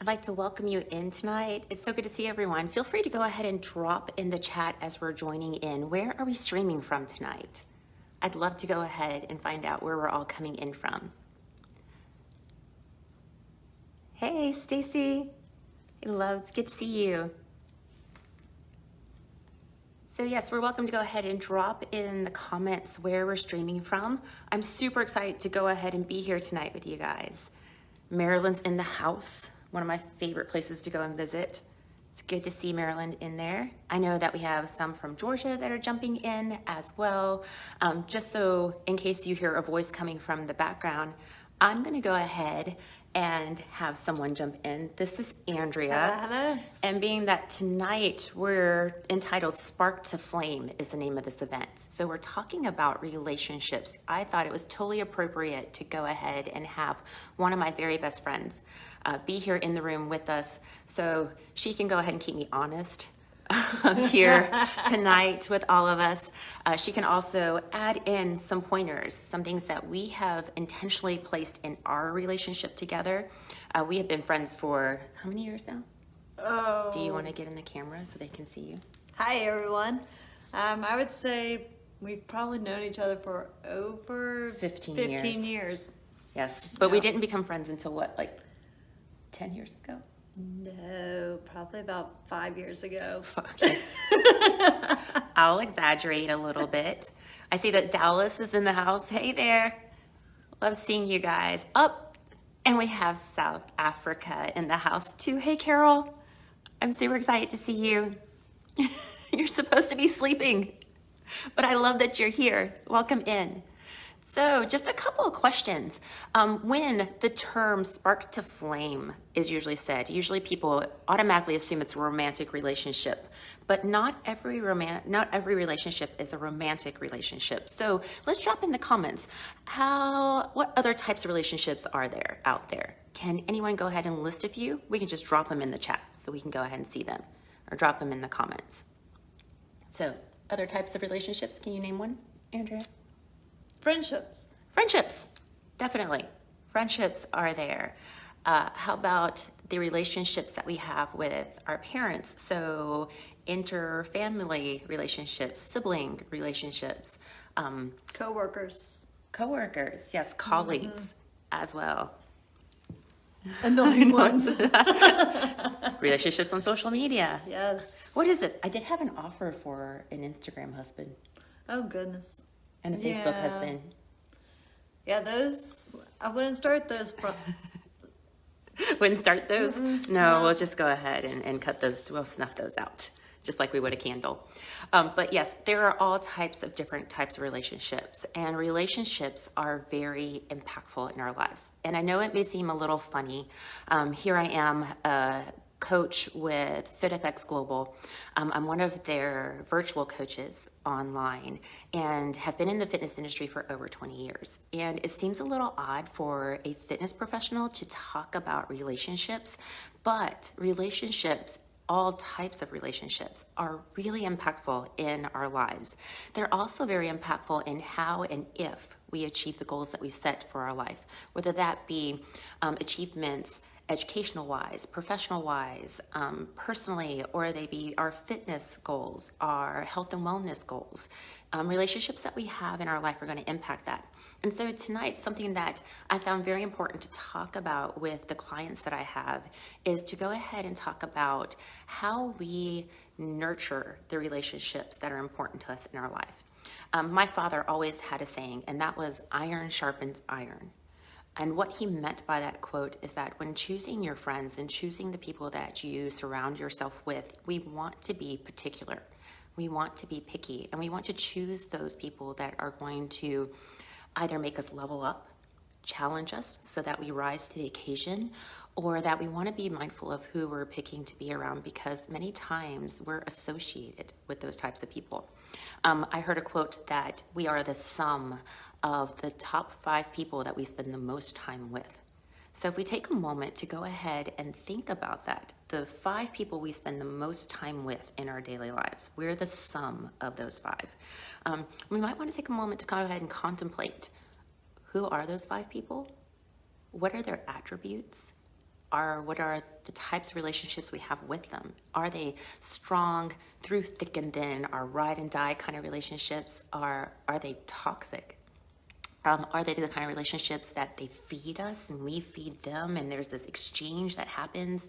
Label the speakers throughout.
Speaker 1: I'd like to welcome you in tonight. It's so good to see everyone. Feel free to go ahead and drop in the chat as we're joining in. Where are we streaming from tonight? I'd love to go ahead and find out where we're all coming in from. Hey, Stacy. Hey, loves. Good to see you. So yes, we're welcome to go ahead and drop in the comments where we're streaming from. I'm super excited to go ahead and be here tonight with you guys. Maryland's in the house, one of my favorite places to go and visit. It's good to see Maryland in there. I know that we have some from Georgia that are jumping in as well. Just so in case you hear a voice coming from the background, I'm gonna go ahead and have someone jump in. This is Andrea.
Speaker 2: Hello.
Speaker 1: And being that tonight we're entitled Spark to Flame is the name of this event. So we're talking about relationships. I thought it was totally appropriate to go ahead and have one of my very best friends be here in the room with us so she can go ahead and keep me honest here tonight with all of us. She can also add in some pointers, some things that we have intentionally placed in our relationship together. We have been friends for how many years now?
Speaker 2: Oh.
Speaker 1: Do you want to get in the camera so they can see you?
Speaker 2: Hi, everyone. I would say we've probably known each other for over
Speaker 1: 15
Speaker 2: years.
Speaker 1: Yes, but we
Speaker 2: Yeah.
Speaker 1: didn't become friends until what, like 10 years ago?
Speaker 2: No, probably about 5 years ago.
Speaker 1: Okay. I'll exaggerate a little bit. I see that Dallas is in the house. Hey there. Love seeing you guys. Up. And we have South Africa in the house too. Hey, Carol. I'm super excited to see you. You're supposed to be sleeping, but I love that you're here. Welcome in. So just a couple of questions. When the term spark to flame is usually said, usually people automatically assume it's a romantic relationship, but not every relationship is a romantic relationship. So let's drop in the comments. What other types of relationships are there out there? Can anyone go ahead and list a few? We can just drop them in the chat so we can go ahead and see them, or drop them in the comments. So other types of relationships, can you name one, Andrea?
Speaker 2: Friendships.
Speaker 1: Friendships, definitely. Friendships are there. How about the relationships that we have with our parents? So inter-family relationships, sibling relationships,
Speaker 2: Co-workers.
Speaker 1: coworkers, yes, colleagues as well.
Speaker 2: Annoying ones.
Speaker 1: Relationships on social media.
Speaker 2: Yes.
Speaker 1: What is it? I did have an offer for an Instagram husband
Speaker 2: Oh, goodness.
Speaker 1: and a Facebook
Speaker 2: Yeah.
Speaker 1: husband.
Speaker 2: Yeah, those, I wouldn't start those.
Speaker 1: Wouldn't start those? No,
Speaker 2: no.
Speaker 1: we'll just go ahead and cut those, we'll snuff those out, just like we would a candle. But yes, there are all types of different types of relationships, and relationships are very impactful in our lives. And I know it may seem a little funny. Here I am, a coach with FitFx Global. I'm one of their virtual coaches online and have been in the fitness industry for over 20 years. And it seems a little odd for a fitness professional to talk about relationships, but relationships, all types of relationships, are really impactful in our lives. They're also very impactful in how and if we achieve the goals that we set for our life, whether that be achievements educational wise, professional wise, personally, or they be our fitness goals, our health and wellness goals. Relationships that we have in our life are going to impact that. And so tonight, something that I found very important to talk about with the clients that I have is to go ahead and talk about how we nurture the relationships that are important to us in our life. My father always had a saying, and that was iron sharpens iron. And what he meant by that quote is that when choosing your friends and choosing the people that you surround yourself with, we want to be particular. We want to be picky, and we want to choose those people that are going to either make us level up, challenge us so that we rise to the occasion, or that we want to be mindful of who we're picking to be around, because many times we're associated with those types of people. I heard a quote that we are the sum of the top 5 people that we spend the most time with. So if we take a moment to go ahead and think about that, the 5 people we spend the most time with in our daily lives, we're the sum of those 5. We might want to take a moment to go ahead and contemplate, who are those 5 people? What are their attributes? what are the types of relationships we have with them? Are they strong through thick and thin, are ride and die kind of relationships? Are they toxic? Are they the kind of relationships that they feed us and we feed them and there's this exchange that happens?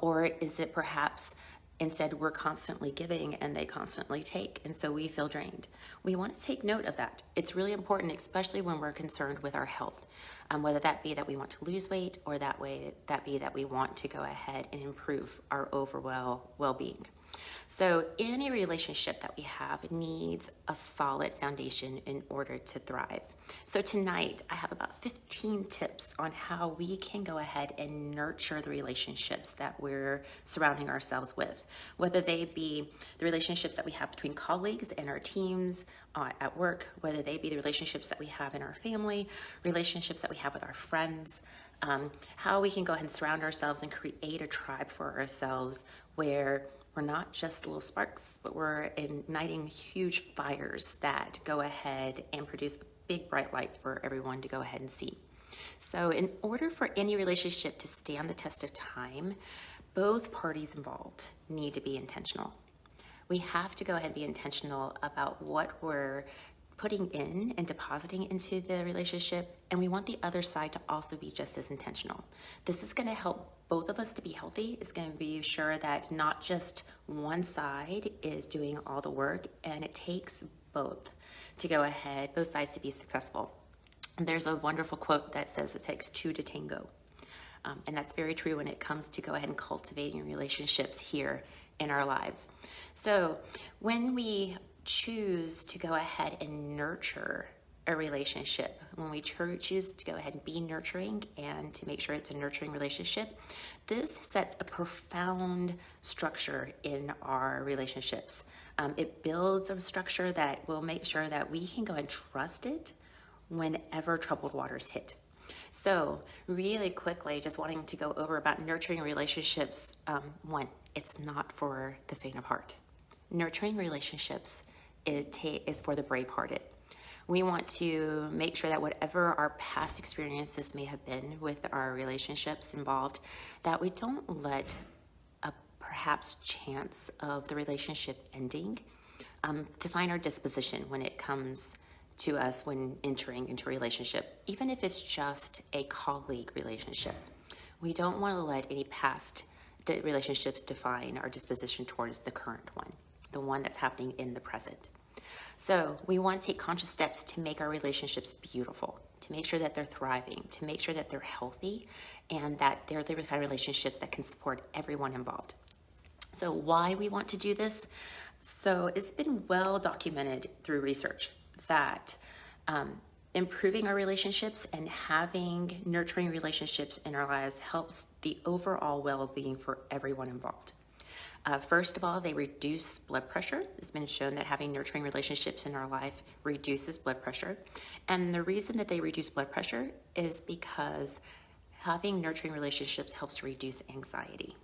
Speaker 1: Or is it perhaps instead we're constantly giving and they constantly take, and so we feel drained? We want to take note of that. It's really important, especially when we're concerned with our health, whether that be that we want to lose weight or that be that we want to go ahead and improve our overall well-being. So any relationship that we have needs a solid foundation in order to thrive. So tonight I have about 15 tips on how we can go ahead and nurture the relationships that we're surrounding ourselves with, whether they be the relationships that we have between colleagues and our teams at work, whether they be the relationships that we have in our family, relationships that we have with our friends, how we can go ahead and surround ourselves and create a tribe for ourselves where we're not just little sparks, but we're igniting huge fires that go ahead and produce a big bright light for everyone to go ahead and see. So in order for any relationship to stand the test of time, both parties involved need to be intentional. We have to go ahead and be intentional about what we're putting in and depositing into the relationship, and we want the other side to also be just as intentional. This is going to help both of us to be healthy. It's going to be sure that not just one side is doing all the work, and it takes both to go ahead, both sides to be successful. And there's a wonderful quote that says it takes two to tango. And that's very true when it comes to go ahead and cultivating relationships here in our lives. So when we choose to go ahead and nurture a relationship, when we choose to go ahead and be nurturing and to make sure it's a nurturing relationship, this sets a profound structure in our relationships. It builds a structure that will make sure that we can go and trust it whenever troubled waters hit. So really quickly, just wanting to go over about nurturing relationships. One, it's not for the faint of heart. Nurturing relationships is for the brave-hearted. We want to make sure that whatever our past experiences may have been with our relationships involved, that we don't let a perhaps chance of the relationship ending define our disposition when it comes to us when entering into a relationship, even if it's just a colleague relationship. We don't want to let any past relationships define our disposition towards the current one, the one that's happening in the present. So we want to take conscious steps to make our relationships beautiful, to make sure that they're thriving, to make sure that they're healthy, and that they're the kind of relationships that can support everyone involved. So why we want to do this? So it's been well documented through research that improving our relationships and having nurturing relationships in our lives helps the overall well-being for everyone involved. First of all, they reduce blood pressure. It's been shown that having nurturing relationships in our life reduces blood pressure. And the reason that they reduce blood pressure is because having nurturing relationships helps to reduce anxiety.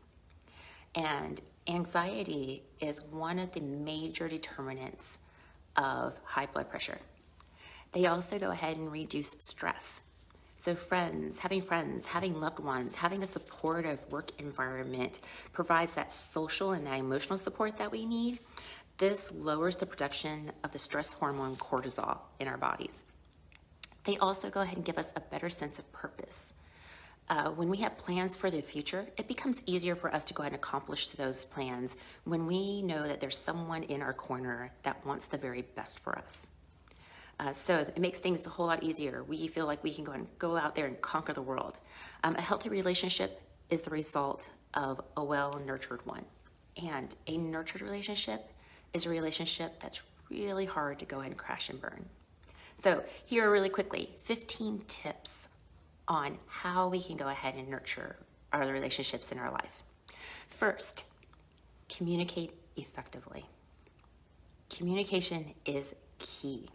Speaker 1: And anxiety is one of the major determinants of high blood pressure. They also go ahead and reduce stress. So having loved ones, having a supportive work environment provides that social and that emotional support that we need. This lowers the production of the stress hormone cortisol in our bodies. They also go ahead and give us a better sense of purpose. When we have plans for the future, it becomes easier for us to go ahead and accomplish those plans when we know that there's someone in our corner that wants the very best for us. So it makes things a whole lot easier. We feel like we can go out there and conquer the world. A healthy relationship is the result of a well-nurtured one. And a nurtured relationship is a relationship that's really hard to go ahead and crash and burn. So here are really quickly 15 tips on how we can go ahead and nurture our relationships in our life. First, communicate effectively. Communication is key.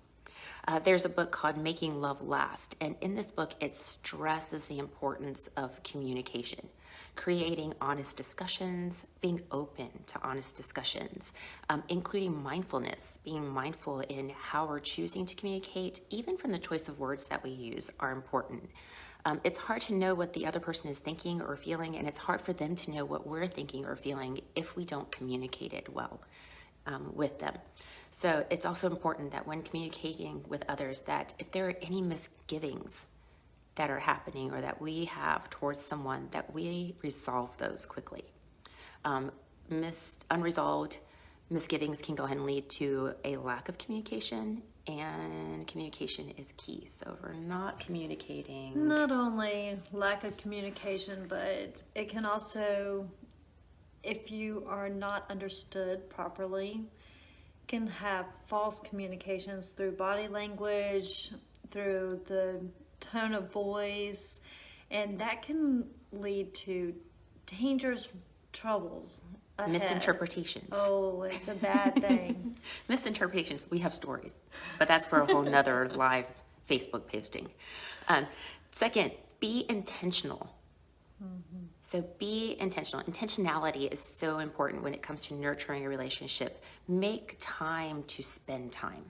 Speaker 1: There's a book called Making Love Last, and in this book, it stresses the importance of communication, creating honest discussions, being open to honest discussions, including mindfulness, being mindful in how we're choosing to communicate, even from the choice of words that we use are important. It's hard to know what the other person is thinking or feeling, and it's hard for them to know what we're thinking or feeling if we don't communicate it well with them. So it's also important that when communicating with others, that if there are any misgivings that are happening or that we have towards someone, that we resolve those quickly. Unresolved misgivings can go ahead and lead to a lack of communication, and communication is key. So if we're not communicating,
Speaker 2: Not only lack of communication, but it can also, if you are not understood properly, can have false communications through body language, through the tone of voice, and that can lead to dangerous troubles ahead.
Speaker 1: misinterpretations.
Speaker 2: Oh, it's a bad thing.
Speaker 1: Misinterpretations. We have stories, but that's for a whole nother live Facebook posting. Second, be intentional. So be intentional. Intentionality is so important when it comes to nurturing a relationship. Make time to spend time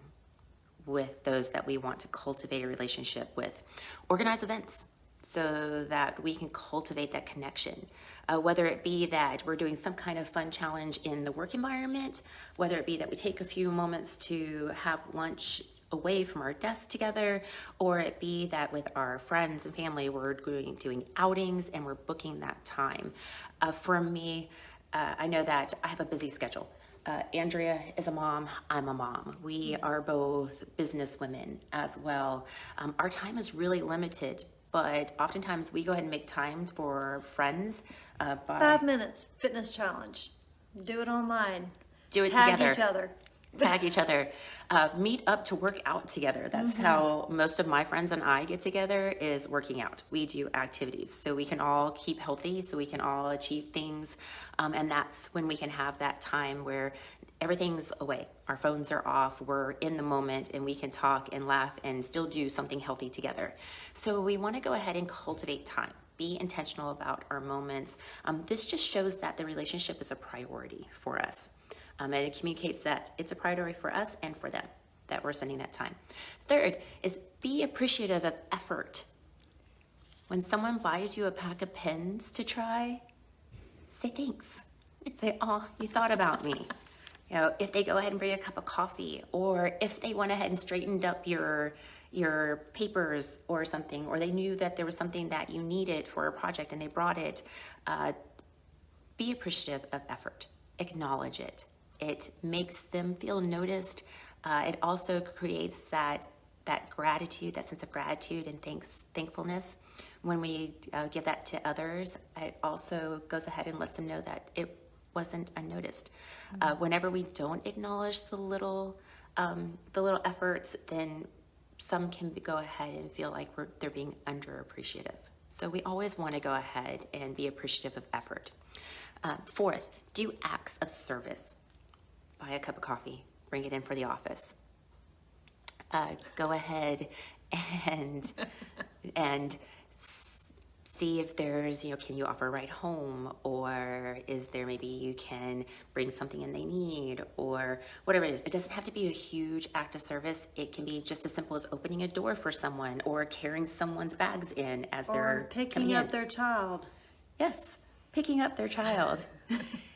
Speaker 1: with those that we want to cultivate a relationship with. Organize events so that we can cultivate that connection. Whether it be that we're doing some kind of fun challenge in the work environment, whether it be that we take a few moments to have lunch away from our desk together, or it be that with our friends and family we're doing outings and we're booking that time. For me, I know that I have a busy schedule. Andrea is a mom, I'm a mom. We are both business women as well. Our time is really limited, but oftentimes we go ahead and make time for friends.
Speaker 2: 5 minutes fitness challenge. Do it online.
Speaker 1: Do it
Speaker 2: Tag
Speaker 1: together.
Speaker 2: each other.
Speaker 1: Tag each other, meet up to work out together. That's how most of my friends and I get together, is working out. We do activities so we can all keep healthy, so we can all achieve things. And that's when we can have that time where everything's away. Our phones are off, we're in the moment, and we can talk and laugh and still do something healthy together. So we want to go ahead and cultivate time. Be intentional about our moments. This just shows that the relationship is a priority for us. And it communicates that it's a priority for us and for them, that we're spending that time. Third is be appreciative of effort. When someone buys you a pack of pens to try, say thanks. Say, oh, you thought about me. You know, if they go ahead and bring a cup of coffee, or if they went ahead and straightened up your papers or something, or they knew that there was something that you needed for a project and they brought it, be appreciative of effort. Acknowledge it. It makes them feel noticed. It also creates that gratitude, that sense of gratitude and thankfulness. When we give that to others, it also goes ahead and lets them know that it wasn't unnoticed. Whenever we don't acknowledge the little efforts, then some can go ahead and feel like they're being underappreciative. So we always want to go ahead and be appreciative of effort. Fourth, do acts of service. Buy a cup of coffee, bring it in for the office. Go ahead and see if there's, can you offer a ride home, or is there, maybe you can bring something in they need, or whatever it is. It doesn't have to be a huge act of service. It can be just as simple as opening a door for someone, or carrying someone's bags in as they're
Speaker 2: picking up their child.
Speaker 1: Yes, picking up their child.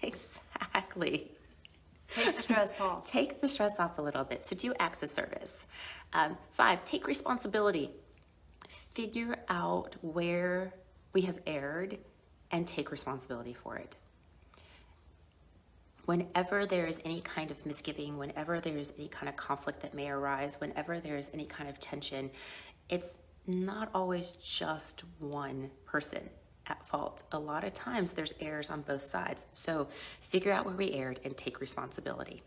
Speaker 1: Exactly.
Speaker 2: Take stress off.
Speaker 1: Take the stress off a little bit. So do acts of service. 5, take responsibility. Figure out where we have erred and take responsibility for it. Whenever there's any kind of misgiving, whenever there's any kind of conflict that may arise, whenever there's any kind of tension, it's not always just one person at fault. A lot of times there's errors on both sides. So figure out where we erred and take responsibility.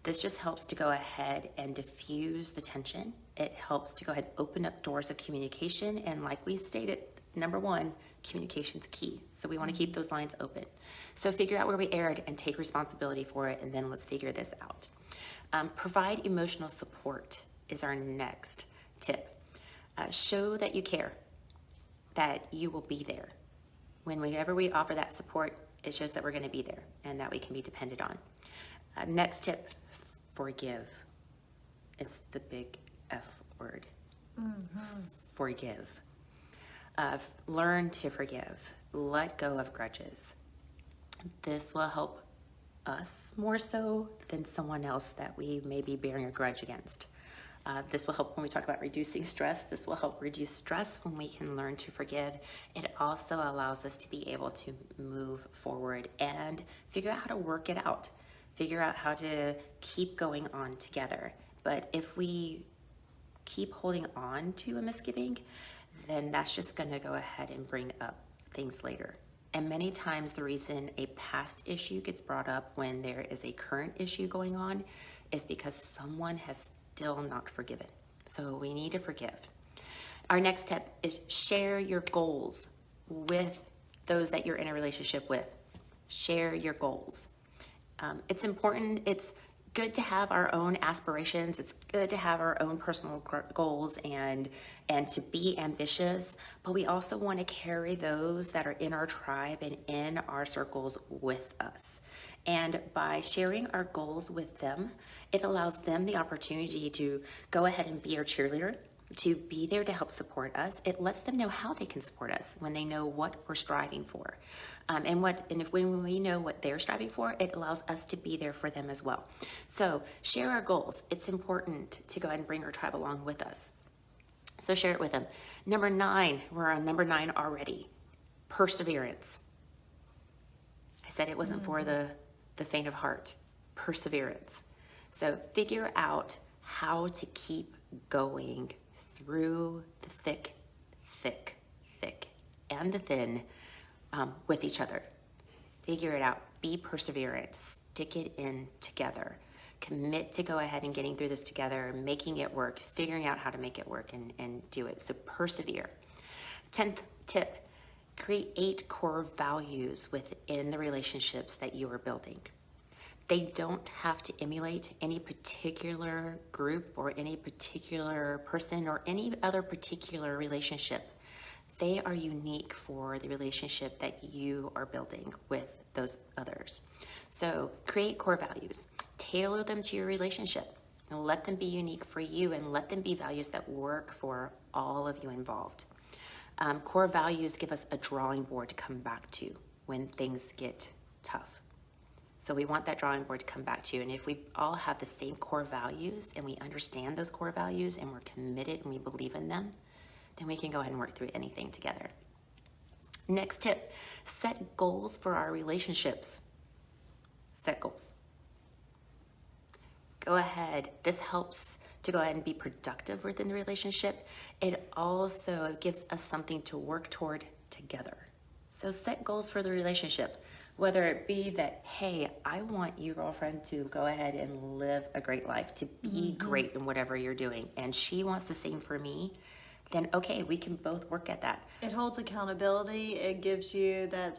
Speaker 1: This just helps to go ahead and diffuse the tension. It helps to go ahead and open up doors of communication. And like we stated, number 1, communication's key. So we want to keep those lines open. So figure out where we erred and take responsibility for it, and then let's figure this out. Provide emotional support is our next tip. Show that you care, that you will be there. Whenever we offer that support, it shows that we're going to be there and that we can be depended on. Next tip, forgive. It's the big F word. Forgive. Learn to forgive. Let go of grudges. This will help us more so than someone else that we may be bearing a grudge against. This will help when we talk about reducing stress. This will help reduce stress when we can learn to forgive. It also allows us to be able to move forward and figure out how to work it out, figure out how to keep going on together. But if we keep holding on to a misgiving, then that's just going to go ahead and bring up things later. And many times the reason a past issue gets brought up when there is a current issue going on is because someone has still not forgiven. So we need to forgive. Our next step is share your goals with those that you're in a relationship with. Share your goals. It's important. It's good to have our own aspirations. It's good to have our own personal goals and to be ambitious, but we also want to carry those that are in our tribe and in our circles with us. And by sharing our goals with them, it allows them the opportunity to go ahead and be our cheerleader, to be there to help support us. It lets them know how they can support us when they know what we're striving for. When we know what they're striving for, it allows us to be there for them as well. So share our goals. It's important to go ahead and bring our tribe along with us. So share it with them. Number 9, we're on number 9 already. Perseverance. I said it wasn't for the faint of heart. Perseverance. So figure out how to keep going through the thick, and the thin with each other. Figure it out. Be perseverant. Stick it in together. Commit to go ahead and getting through this together, making it work, figuring out how to make it work and do it. So persevere. 10th tip, create core values within the relationships that you are building. They don't have to emulate any particular group or any particular person or any other particular relationship. They are unique for the relationship that you are building with those others. So create core values, tailor them to your relationship, and let them be unique for you and let them be values that work for all of you involved. Core values give us a drawing board to come back to when things get tough. So we want that drawing board to come back to. And if we all have the same core values and we understand those core values and we're committed and we believe in them, then we can go ahead and work through anything together. Next tip, set goals for our relationships. Set goals. Go ahead. This helps to go ahead and be productive within the relationship. It also gives us something to work toward together. So set goals for the relationship. Whether it be that, hey, I want you, girlfriend, to go ahead and live a great life, to be great in whatever you're doing, and she wants the same for me, then okay, we can both work at that.
Speaker 2: It holds accountability. It gives you that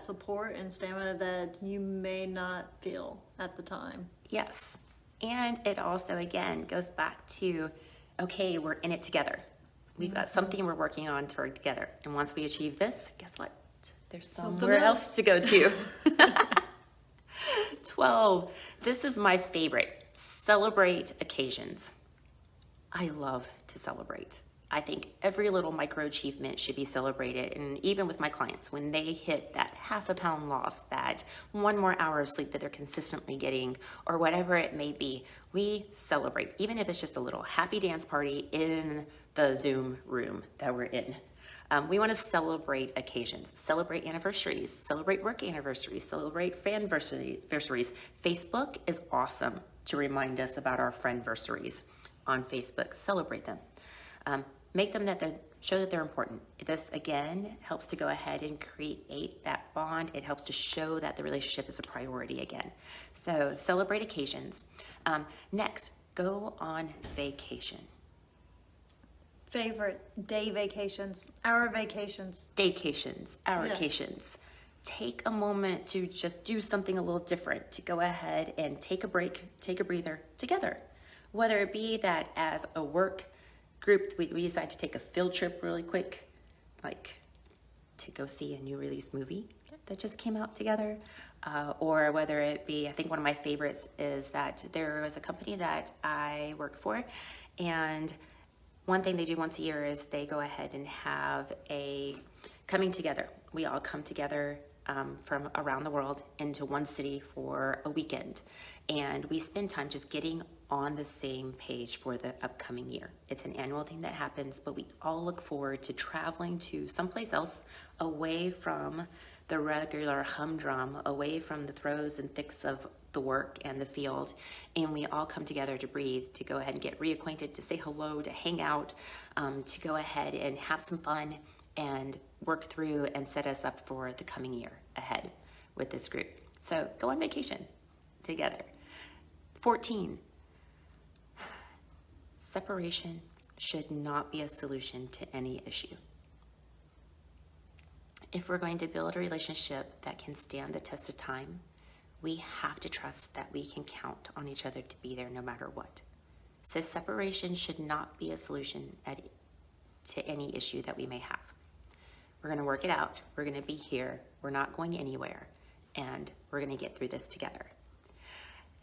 Speaker 2: support and stamina that you may not feel at the time.
Speaker 1: Yes. And it also, again, goes back to, okay, we're in it together. We've got something we're working on together. And once we achieve this, guess what? There's somewhere else to go to. 12. This is my favorite. Celebrate occasions. I love to celebrate. I think every little micro achievement should be celebrated. And even with my clients, when they hit that half a pound loss, that 1 more hour of sleep that they're consistently getting, or whatever it may be, we celebrate. Even if it's just a little happy dance party in the Zoom room that we're in. We want to celebrate occasions, celebrate anniversaries, celebrate work anniversaries, celebrate fanversaries. Facebook is awesome to remind us about our friendversaries on Facebook. Celebrate them. Make them show that they're important. This, again, helps to go ahead and create that bond. It helps to show that the relationship is a priority again. So celebrate occasions. Next, go on vacation.
Speaker 2: Favorite day vacations, our vacations.
Speaker 1: Daycations, vacations. Take a moment to just do something a little different, to go ahead and take a break, take a breather together. Whether it be that as a work group, we decide to take a field trip really quick, like to go see a new release movie that just came out together, or whether it be, I think one of my favorites is that there was a company that I work for, and one thing they do once a year is they go ahead and have a coming together. We all come together from around the world into one city for a weekend. And we spend time just getting on the same page for the upcoming year. It's an annual thing that happens, but we all look forward to traveling to someplace else away from the regular humdrum, away from the throes and thicks of the work and the field. And we all come together to breathe, to go ahead and get reacquainted, to say hello, to hang out, to go ahead and have some fun and work through and set us up for the coming year ahead with this group. So go on vacation together. 14, separation should not be a solution to any issue. If we're going to build a relationship that can stand the test of time, we have to trust that we can count on each other to be there no matter what. So separation should not be a solution to any issue that we may have. We're going to work it out. We're going to be here. We're not going anywhere. And we're going to get through this together.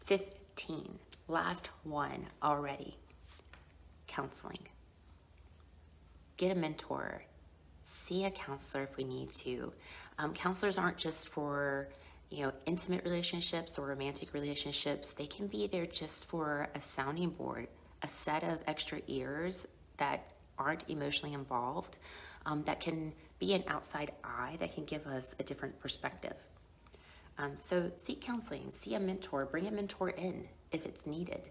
Speaker 1: 15, last one already. Counseling. Get a mentor. See a counselor if we need to. Counselors aren't just for, intimate relationships or romantic relationships. They can be there just for a sounding board, a set of extra ears that aren't emotionally involved, that can be an outside eye that can give us a different perspective. So seek counseling, see a mentor, bring a mentor in if it's needed,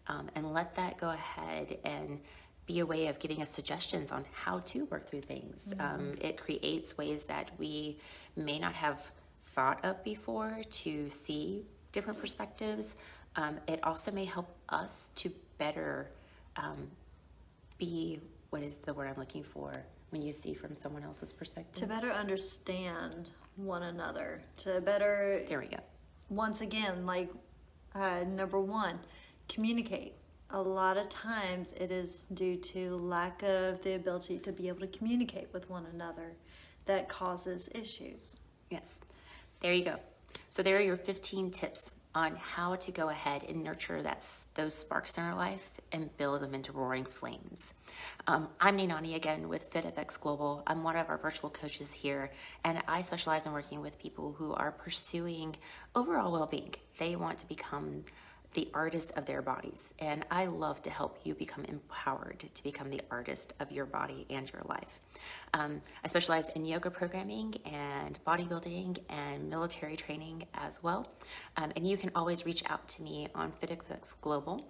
Speaker 1: and let that go ahead and be a way of giving us suggestions on how to work through things. It creates ways that we may not have thought of before to see different perspectives. It also may help us to better be, what is the word I'm looking for, when you see from someone else's perspective?
Speaker 2: To better understand one another, to better,
Speaker 1: There we go.
Speaker 2: once again, number one, communicate. A lot of times it is due to lack of the ability to be able to communicate with one another that causes issues.
Speaker 1: Yes, there you go. So there are your 15 tips on how to go ahead and nurture those sparks in our life and build them into roaring flames. I'm Nanani again with FitFx Global. I'm one of our virtual coaches here, and I specialize in working with people who are pursuing overall well-being. They want to become the artist of their bodies, and I love to help you become empowered to become the artist of your body and your life. I specialize in yoga programming and bodybuilding and military training as well, and you can always reach out to me on FitFx Global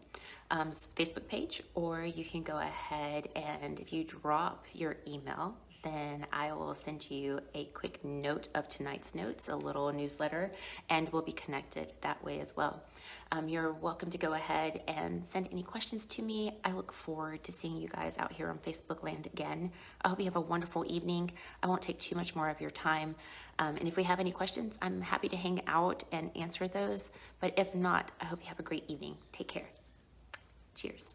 Speaker 1: Facebook page, or you can go ahead and if you drop your email, then I will send you a quick note of tonight's notes, a little newsletter, and we'll be connected that way as well. You're welcome to go ahead and send any questions to me. I look forward to seeing you guys out here on Facebook land again. I hope you have a wonderful evening. I won't take too much more of your time. And if we have any questions, I'm happy to hang out and answer those. But if not, I hope you have a great evening. Take care. Cheers.